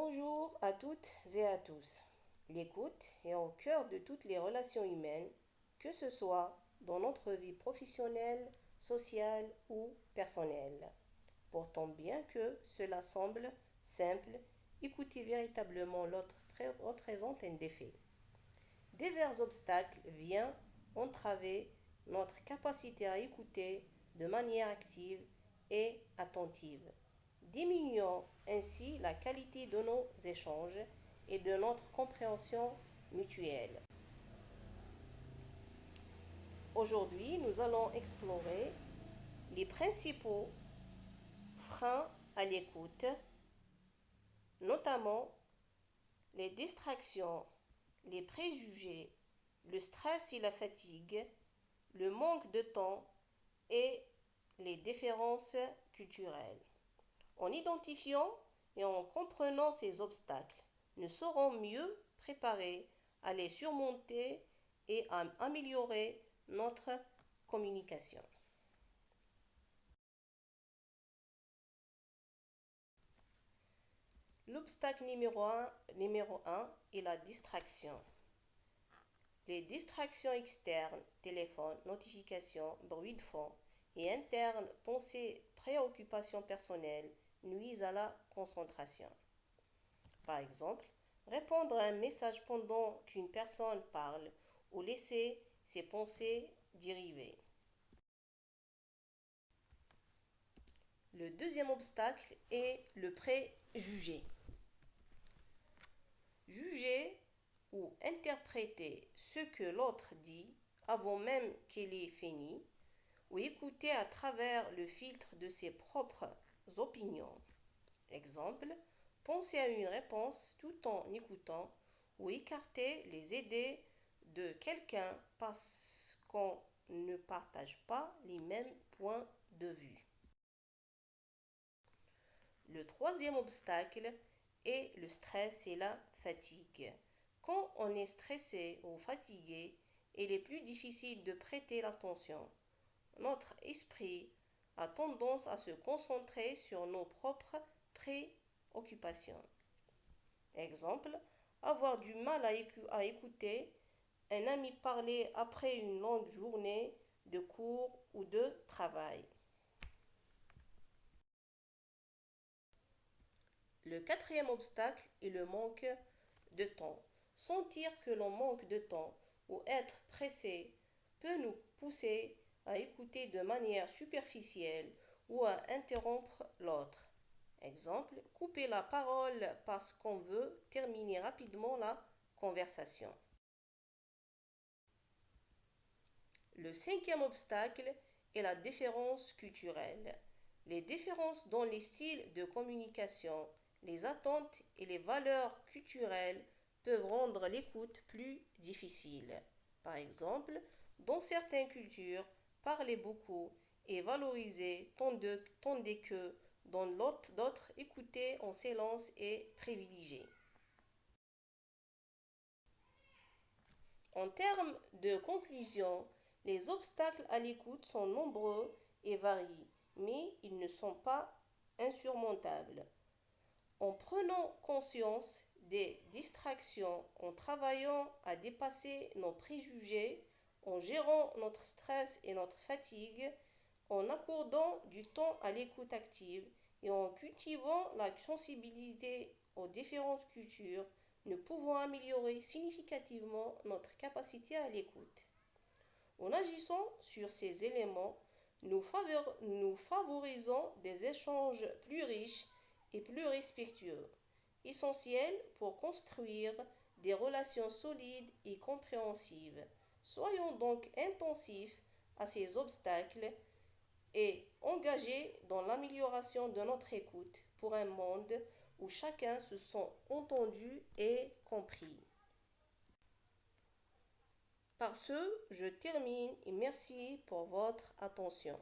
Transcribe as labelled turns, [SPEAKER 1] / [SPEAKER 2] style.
[SPEAKER 1] Bonjour à toutes et à tous. L'écoute est au cœur de toutes les relations humaines, que ce soit dans notre vie professionnelle, sociale ou personnelle. Pourtant, bien que cela semble simple, écouter véritablement l'autre représente un défi. Divers obstacles viennent entraver notre capacité à écouter de manière active et attentive, diminuant ainsi la qualité de nos échanges et de notre compréhension mutuelle. Aujourd'hui, nous allons explorer les principaux freins à l'écoute, notamment les distractions, les préjugés, le stress et la fatigue, le manque de temps et les différences culturelles. En identifiant et en comprenant ces obstacles, nous serons mieux préparés à les surmonter et à améliorer notre communication. L'obstacle numéro un est la distraction. Les distractions externes, téléphone, notifications, bruit de fond, et internes, pensées, préoccupations personnelles, nuisent à la concentration. Par exemple, répondre à un message pendant qu'une personne parle ou laisser ses pensées dériver. Le deuxième obstacle est le préjugé. Juger ou interpréter ce que l'autre dit avant même qu'il ait fini, ou écouter à travers le filtre de ses propres opinions. Exemple, penser à une réponse tout en écoutant ou écarter les idées de quelqu'un parce qu'on ne partage pas les mêmes points de vue. Le troisième obstacle est le stress et la fatigue. Quand on est stressé ou fatigué, il est plus difficile de prêter l'attention. Notre esprit a tendance à se concentrer sur nos propres préoccupations. Exemple, avoir du mal à écouter un ami parler après une longue journée de cours ou de travail. Le quatrième obstacle est le manque de temps. Sentir que l'on manque de temps ou être pressé peut nous pousser à écouter de manière superficielle ou à interrompre l'autre. Exemple, couper la parole parce qu'on veut terminer rapidement la conversation. Le cinquième obstacle est la différence culturelle. Les différences dans les styles de communication, les attentes et les valeurs culturelles peuvent rendre l'écoute plus difficile. Par exemple, dans certaines cultures, parler beaucoup est valorisé tandis que dans d'autres, écouter en silence est privilégié. En termes de conclusion, les obstacles à l'écoute sont nombreux et varient, mais ils ne sont pas insurmontables. En prenant conscience des distractions, en travaillant à dépasser nos préjugés, en gérant notre stress et notre fatigue, en accordant du temps à l'écoute active et en cultivant la sensibilité aux différentes cultures, nous pouvons améliorer significativement notre capacité à l'écoute. En agissant sur ces éléments, nous favorisons des échanges plus riches et plus respectueux, essentiels pour construire des relations solides et compréhensives. Soyons donc intensifs à ces obstacles et engagés dans l'amélioration de notre écoute pour un monde où chacun se sent entendu et compris. Par ce, je termine et merci pour votre attention.